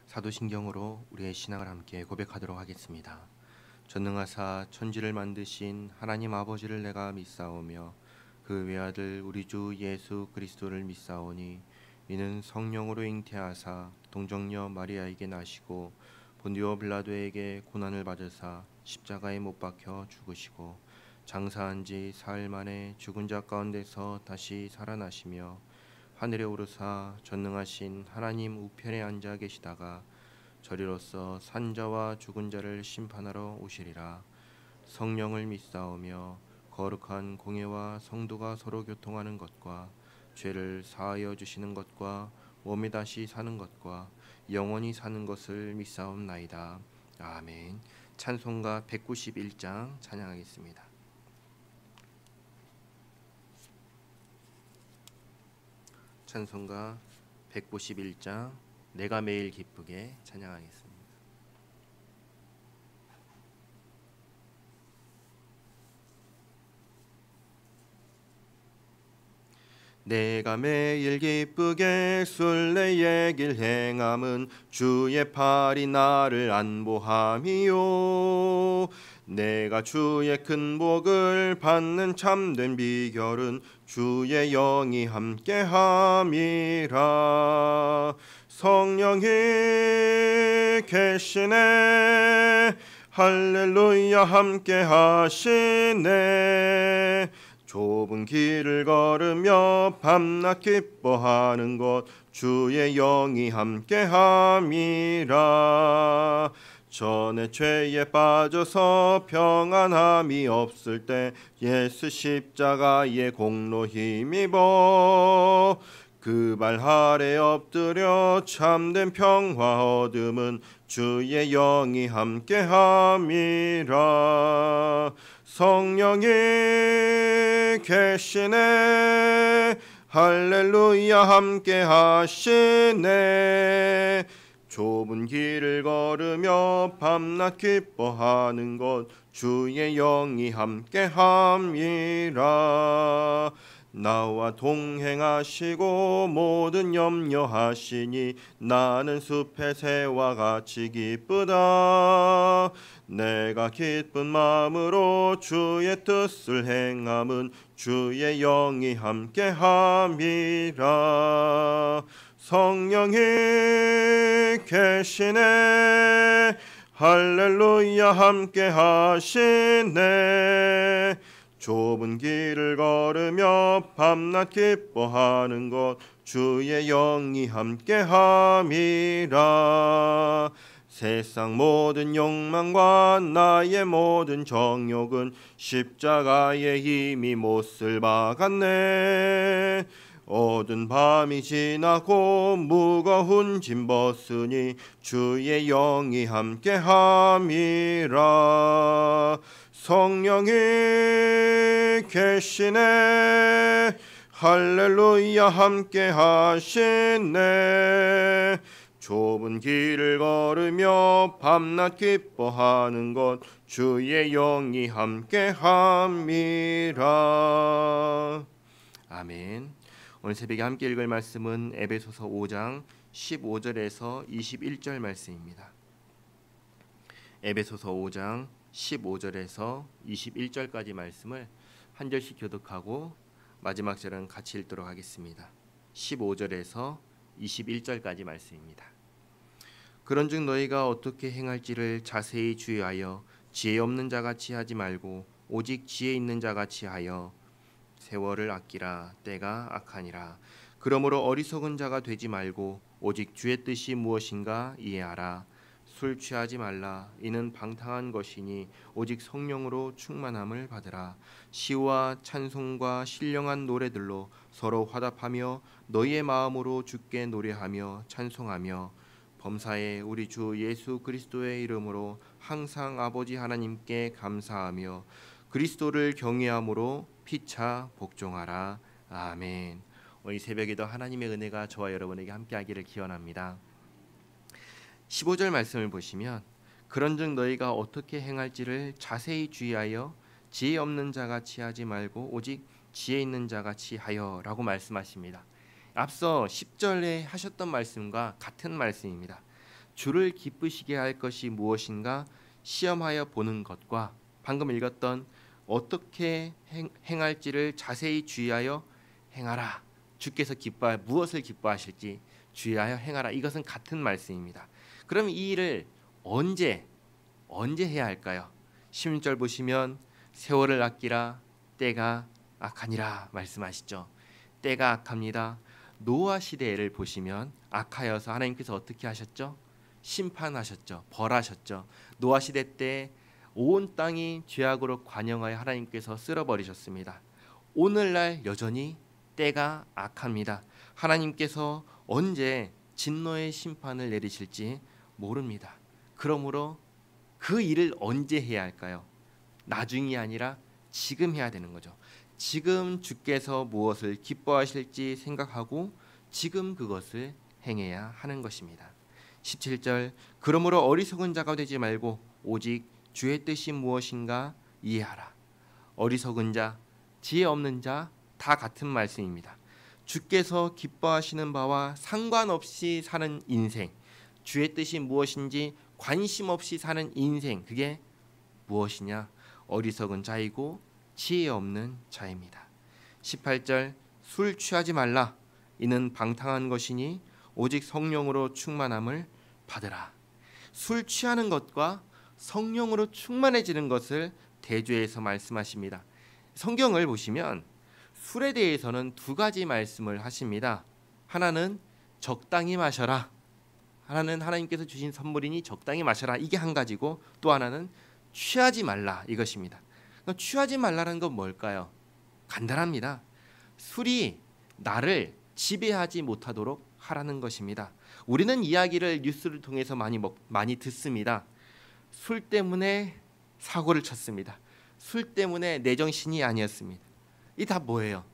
사도신경으로 우리의 신앙을 함께 고백하도록 하겠습니다. 전능하사 천지를 만드신 하나님 아버지를 내가 믿사오며 그 외아들 우리 주 예수 그리스도를 믿사오니 이는 성령으로 잉태하사 동정녀 마리아에게 나시고 본디오 빌라도에게 고난을 받으사 십자가에 못 박혀 죽으시고 장사한 지 사흘 만에 죽은 자 가운데서 다시 살아나시며 하늘에 오르사 전능하신 하나님 우편에 앉아 계시다가 저리로서 산자와 죽은 자를 심판하러 오시리라. 성령을 믿사오며 거룩한 공예와 성도가 서로 교통하는 것과 죄를 사하여 주시는 것과 몸이 다시 사는 것과 영원히 사는 것을 믿사옵나이다. 아멘. 찬송가 191장 찬양하겠습니다. 찬송가 191장 내가 매일 기쁘게 찬양하겠습니다. 내가 매일 기쁘게 순례의 길 행함은 주의 팔이 나를 안보함이요. 내가 주의 큰 복을 받는 참된 비결은 주의 영이 함께함이라. 성령이 계시네 할렐루야 함께하시네. 좁은 길을 걸으며 밤낮 기뻐하는 것 주의 영이 함께함이라. 전에 죄에 빠져서 평안함이 없을 때 예수 십자가의 공로 힘입어 그 발 아래 엎드려 참된 평화 얻음은 주의 영이 함께함이라. 성령이 계시네 할렐루야 함께하시네. 좁은 길을 걸으며 밤낮 기뻐하는 것 주의 영이 함께함이라. 나와 동행하시고 모든 염려하시니 나는 숲의 새와 같이 기쁘다. 내가 기쁜 마음으로 주의 뜻을 행함은 주의 영이 함께함이라. 성령이 계시네 할렐루야 함께하시네. 좁은 길을 걸으며 밤낮 기뻐하는 것 주의 영이 함께함이라. 세상 모든 욕망과 나의 모든 정욕은 십자가의 힘이 못을 박았네. 어두운 밤이 지나고 무거운 짐 벗으니 주의 영이 함께함이라. 성령이 계시네 할렐루야 함께하시네. 좁은 길을 걸으며 밤낮 기뻐하는 것 주의 영이 함께함이라. 아멘. 오늘 새벽에 함께 읽을 말씀은 에베소서 5장 15절에서 21절 말씀입니다. 에베소서 5장 15절에서 21절까지 말씀을 한 절씩 교독하고 마지막 절은 같이 읽도록 하겠습니다. 15절에서 21절까지 말씀입니다. 그런즉 너희가 어떻게 행할지를 자세히 주의하여 지혜 없는 자같이 하지 말고 오직 지혜 있는 자같이 하여 세월을 아끼라. 때가 악하니라. 그러므로 어리석은 자가 되지 말고 오직 주의 뜻이 무엇인가 이해하라. 술 취하지 말라. 이는 방탕한 것이니 오직 성령으로 충만함을 받으라. 시와 찬송과 신령한 노래들로 서로 화답하며 너희의 마음으로 주께 노래하며 찬송하며 범사에 우리 주 예수 그리스도의 이름으로 항상 아버지 하나님께 감사하며 그리스도를 경외함으로 피차 복종하라. 아멘. 오늘 새벽에도 하나님의 은혜가 저와 여러분에게 함께하기를 기원합니다. 15절 말씀을 보시면 그런즉 너희가 어떻게 행할지를 자세히 주의하여 지혜 없는 자같이 하지 말고 오직 지혜 있는 자같이 하여라고 말씀하십니다. 앞서 10절에 하셨던 말씀과 같은 말씀입니다. 주를 기쁘시게 할 것이 무엇인가 시험하여 보는 것과 방금 읽었던 어떻게 행할지를 자세히 주의하여 행하라. 주께서 무엇을 기뻐하실지 주의하여 행하라. 이것은 같은 말씀입니다. 그럼 이 일을 언제 해야 할까요? 16절 보시면 세월을 아끼라 때가 악하니라 말씀하시죠. 때가 악합니다. 노아 시대를 보시면 악하여서 하나님께서 어떻게 하셨죠? 심판하셨죠. 벌하셨죠. 노아 시대 때 온 땅이 죄악으로 관영하여 하나님께서 쓸어버리셨습니다. 오늘날 여전히 때가 악합니다. 하나님께서 언제 진노의 심판을 내리실지 모릅니다. 그러므로 그 일을 언제 해야 할까요? 나중이 아니라 지금 해야 되는 거죠. 지금 주께서 무엇을 기뻐하실지 생각하고 지금 그것을 행해야 하는 것입니다. 17절 그러므로 어리석은 자가 되지 말고 오직 주의 뜻이 무엇인가 이해하라. 어리석은 자, 지혜 없는 자 다 같은 말씀입니다. 주께서 기뻐하시는 바와 상관없이 사는 인생, 주의 뜻이 무엇인지 관심 없이 사는 인생, 그게 무엇이냐? 어리석은 자이고 지혜 없는 자입니다. 18절 술 취하지 말라. 이는 방탕한 것이니 오직 성령으로 충만함을 받으라. 술 취하는 것과 성령으로 충만해지는 것을 대조해서 말씀하십니다. 성경을 보시면 술에 대해서는 두 가지 말씀을 하십니다. 하나는 적당히 마셔라. 하나는 하나님께서 주신 선물이니 적당히 마셔라. 이게 한 가지고 또 하나는 취하지 말라 이것입니다. 취하지 말라는 건 뭘까요? 간단합니다. 술이 나를 지배하지 못하도록 하라는 것입니다. 우리는 이야기를 뉴스를 통해서 많이 듣습니다. 술 때문에 사고를 쳤습니다. 술 때문에 내 정신이 아니었습니다. 이 다 뭐예요?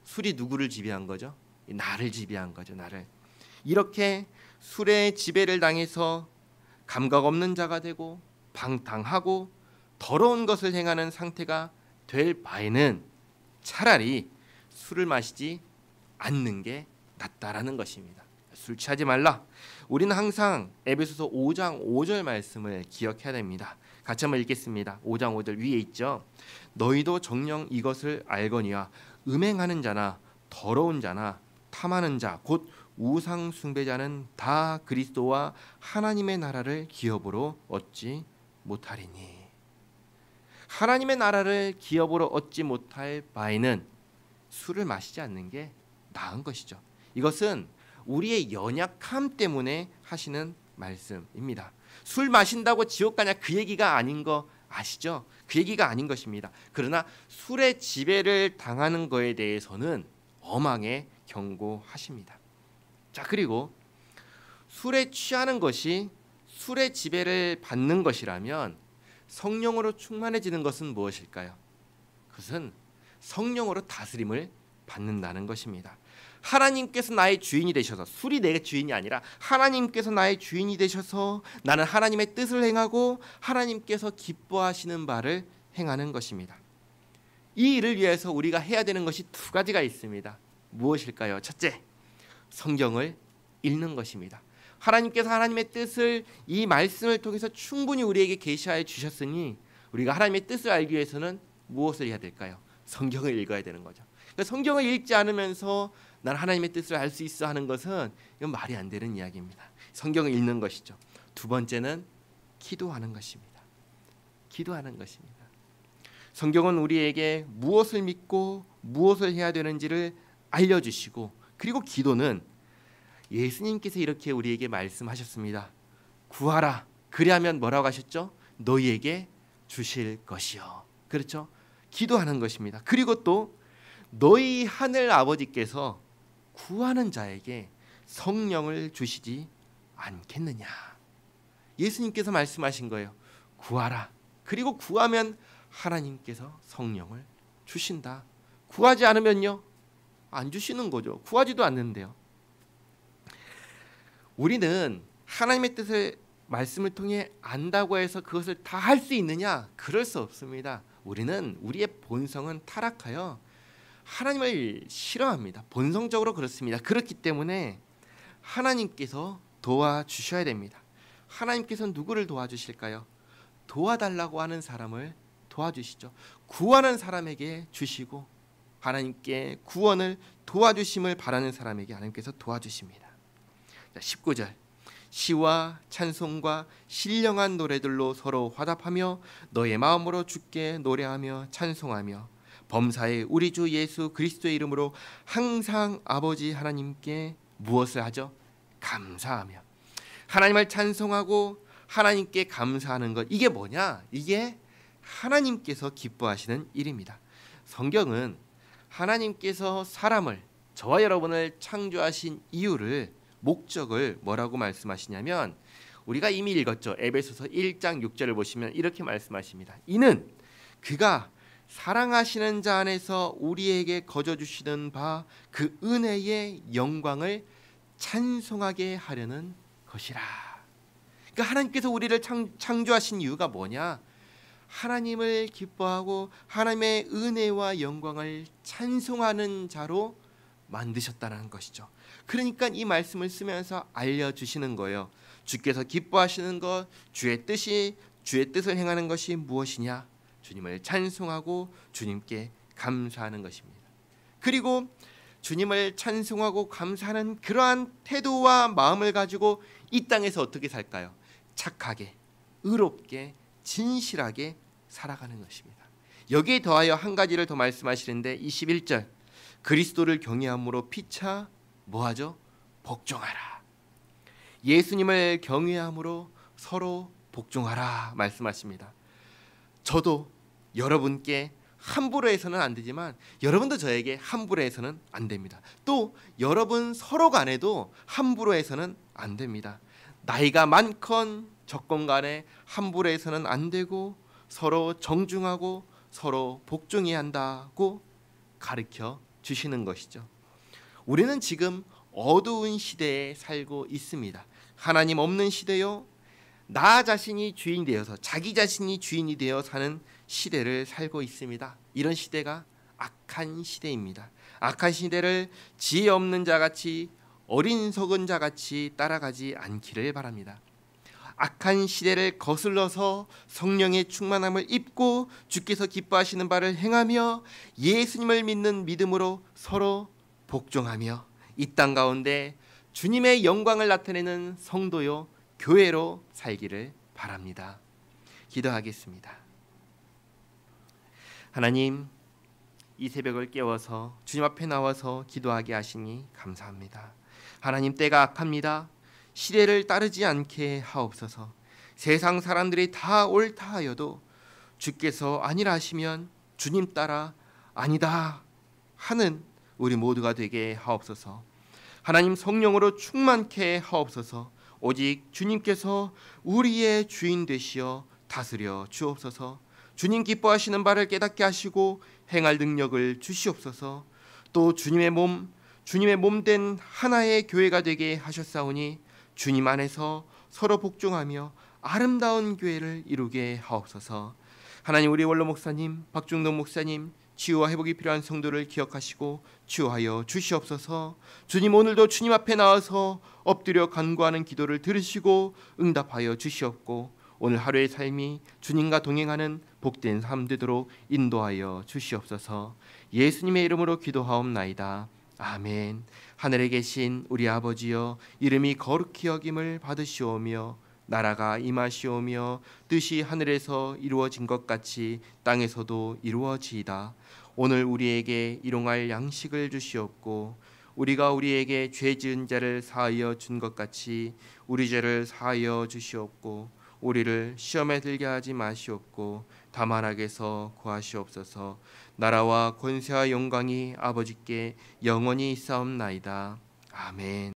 술이 누구를 지배한 거죠? 나를 지배한 거죠. 나를. 이렇게 술의 지배를 당해서 감각 없는 자가 되고 방탕하고 더러운 것을 행하는 상태가 될 바에는 차라리 술을 마시지 않는 게 낫다라는 것입니다. 술 취하지 말라. 우리는 항상 에베소서 5장 5절 말씀을 기억해야 됩니다. 같이 한번 읽겠습니다. 5장 5절 위에 있죠. 너희도 정녕 이것을 알거니와 음행하는 자나 더러운 자나 탐하는 자 곧 우상 숭배자는 다 그리스도와 하나님의 나라를 기업으로 얻지 못하리니. 하나님의 나라를 기업으로 얻지 못할 바에는 술을 마시지 않는 게 나은 것이죠. 이것은 우리의 연약함 때문에 하시는 말씀입니다. 술 마신다고 지옥 가냐 그 얘기가 아닌 거 아시죠? 그 얘기가 아닌 것입니다. 그러나 술의 지배를 당하는 거에 대해서는 엄하게 경고하십니다. 자, 그리고 술에 취하는 것이 술의 지배를 받는 것이라면 성령으로 충만해지는 것은 무엇일까요? 그것은 성령으로 다스림을 받는다는 것입니다. 하나님께서 나의 주인이 되셔서, 술이 내 주인이 아니라 하나님께서 나의 주인이 되셔서 나는 하나님의 뜻을 행하고 하나님께서 기뻐하시는 바를 행하는 것입니다. 이 일을 위해서 우리가 해야 되는 것이 두 가지가 있습니다. 무엇일까요? 첫째, 성경을 읽는 것입니다. 하나님께서 하나님의 뜻을 이 말씀을 통해서 충분히 우리에게 계시하여 주셨으니 우리가 하나님의 뜻을 알기 위해서는 무엇을 해야 될까요? 성경을 읽어야 되는 거죠. 그러니까 성경을 읽지 않으면서 난 하나님의 뜻을 알 수 있어 하는 것은 이건 말이 안 되는 이야기입니다. 성경을 읽는 것이죠. 두 번째는 기도하는 것입니다. 기도하는 것입니다. 성경은 우리에게 무엇을 믿고 무엇을 해야 되는지를 알려주시고, 그리고 기도는 예수님께서 이렇게 우리에게 말씀하셨습니다. 구하라. 그리하면 뭐라고 하셨죠? 너희에게 주실 것이요. 그렇죠? 기도하는 것입니다. 그리고 또 너희 하늘 아버지께서 구하는 자에게 성령을 주시지 않겠느냐. 예수님께서 말씀하신 거예요. 구하라. 그리고 구하면 하나님께서 성령을 주신다. 구하지 않으면요, 안 주시는 거죠. 구하지도 않는데요. 우리는 하나님의 뜻을 말씀을 통해 안다고 해서 그것을 다 할 수 있느냐? 그럴 수 없습니다. 우리는 우리의 본성은 타락하여 하나님을 싫어합니다. 본성적으로 그렇습니다. 그렇기 때문에 하나님께서 도와주셔야 됩니다. 하나님께서 누구를 도와주실까요? 도와달라고 하는 사람을 도와주시죠. 구하는 사람에게 주시고 하나님께 구원을 도와주심을 바라는 사람에게 하나님께서 도와주십니다. 19절 시와 찬송과 신령한 노래들로 서로 화답하며 너의 마음으로 주께 노래하며 찬송하며 범사에 우리 주 예수 그리스도의 이름으로 항상 아버지 하나님께 무엇을 하죠? 감사하며. 하나님을 찬송하고 하나님께 감사하는 것, 이게 뭐냐? 이게 하나님께서 기뻐하시는 일입니다. 성경은 하나님께서 사람을, 저와 여러분을 창조하신 이유를, 목적을 뭐라고 말씀하시냐면, 우리가 이미 읽었죠. 에베소서 1장 6절을 보시면 이렇게 말씀하십니다. 이는 그가 사랑하시는 자 안에서 우리에게 거저 주시는 바 그 은혜의 영광을 찬송하게 하려는 것이라. 그러니까 하나님께서 우리를 창조하신 이유가 뭐냐? 하나님을 기뻐하고 하나님의 은혜와 영광을 찬송하는 자로 만드셨다는 것이죠. 그러니까 이 말씀을 쓰면서 알려주시는 거예요. 주께서 기뻐하시는 것, 주의 뜻을 행하는 것이 무엇이냐? 주님을 찬송하고 주님께 감사하는 것입니다. 그리고 주님을 찬송하고 감사하는 그러한 태도와 마음을 가지고 이 땅에서 어떻게 살까요? 착하게, 의롭게, 진실하게 살아가는 것입니다. 여기에 더하여 한 가지를 더 말씀하시는데 21절 그리스도를 경외함으로 피차 뭐하죠? 복종하라. 예수님을 경외함으로 서로 복종하라 말씀하십니다. 저도 여러분께 함부로 해서는 안 되지만 여러분도 저에게 함부로 해서는 안 됩니다. 또 여러분 서로 간에도 함부로 해서는 안 됩니다. 나이가 많건 적건 간에 함부로 해서는 안 되고 서로 정중하고 서로 복종해야 한다고 가르쳐 주시는 것이죠. 우리는 지금 어두운 시대에 살고 있습니다. 하나님 없는 시대요. 나 자신이 주인이 되어서 자기 자신이 주인이 되어 사는 시대를 살고 있습니다. 이런 시대가 악한 시대입니다. 악한 시대를 지혜 없는 자같이 어린석은 자같이 따라가지 않기를 바랍니다. 악한 시대를 거슬러서 성령의 충만함을 입고 주께서 기뻐하시는 바를 행하며 예수님을 믿는 믿음으로 서로 복종하며 이 땅 가운데 주님의 영광을 나타내는 성도요 교회로 살기를 바랍니다. 기도하겠습니다. 하나님, 이 새벽을 깨워서 주님 앞에 나와서 기도하게 하시니 감사합니다. 하나님, 때가 악합니다. 시대를 따르지 않게 하옵소서. 세상 사람들이 다 옳다 하여도 주께서 아니라 하시면 주님 따라 아니다 하는 우리 모두가 되게 하옵소서. 하나님, 성령으로 충만케 하옵소서. 오직 주님께서 우리의 주인 되시어 다스려 주옵소서. 주님 기뻐하시는 바를 깨닫게 하시고 행할 능력을 주시옵소서. 또 주님의 몸 된 하나의 교회가 되게 하셨사오니 주님 안에서 서로 복종하며 아름다운 교회를 이루게 하옵소서. 하나님, 우리 원로 목사님, 박중동 목사님, 치유와 회복이 필요한 성도를 기억하시고 치유하여 주시옵소서. 주님, 오늘도 주님 앞에 나와서 엎드려 간구하는 기도를 들으시고 응답하여 주시옵고 오늘 하루의 삶이 주님과 동행하는 복된 삶 되도록 인도하여 주시옵소서. 예수님의 이름으로 기도하옵나이다. 아멘. 하늘에 계신 우리 아버지여, 이름이 거룩히 여김을 받으시오며 나라가 임하시오며 뜻이 하늘에서 이루어진 것 같이 땅에서도 이루어지이다. 오늘 우리에게 일용할 양식을 주시옵고 우리가 우리에게 죄 지은 자를 사하여 준 것 같이 우리 죄를 사하여 주시옵고 우리를 시험에 들게 하지 마시옵고 다만 악에서 구하시옵소서. 나라와 권세와 영광이 아버지께 영원히 있사옵나이다. 아멘.